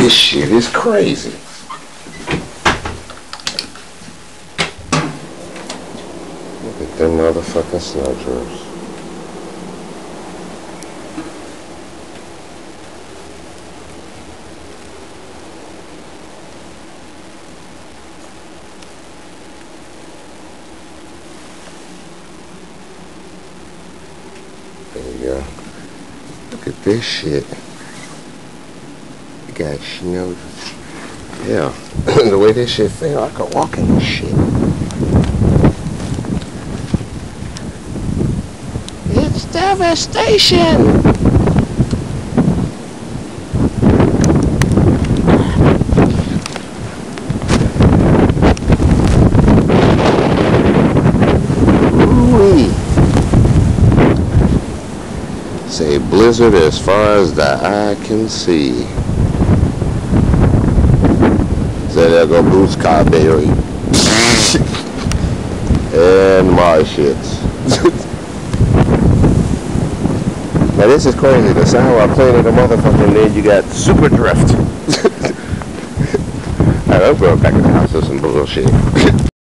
This shit is crazy. Look at them motherfucking snow drifts. There you go. Look at this shit. You got snow. Yeah. The way this shit fell, I could walk in this shit. It's devastation! Ooh-wee. Say blizzard as far as the eye can see. Say there go Bruce Carberry. And my shits. Now this is crazy. The sound while playing at the motherfucking then you got super drift. Alright, I'm going back to the house with some bullshit.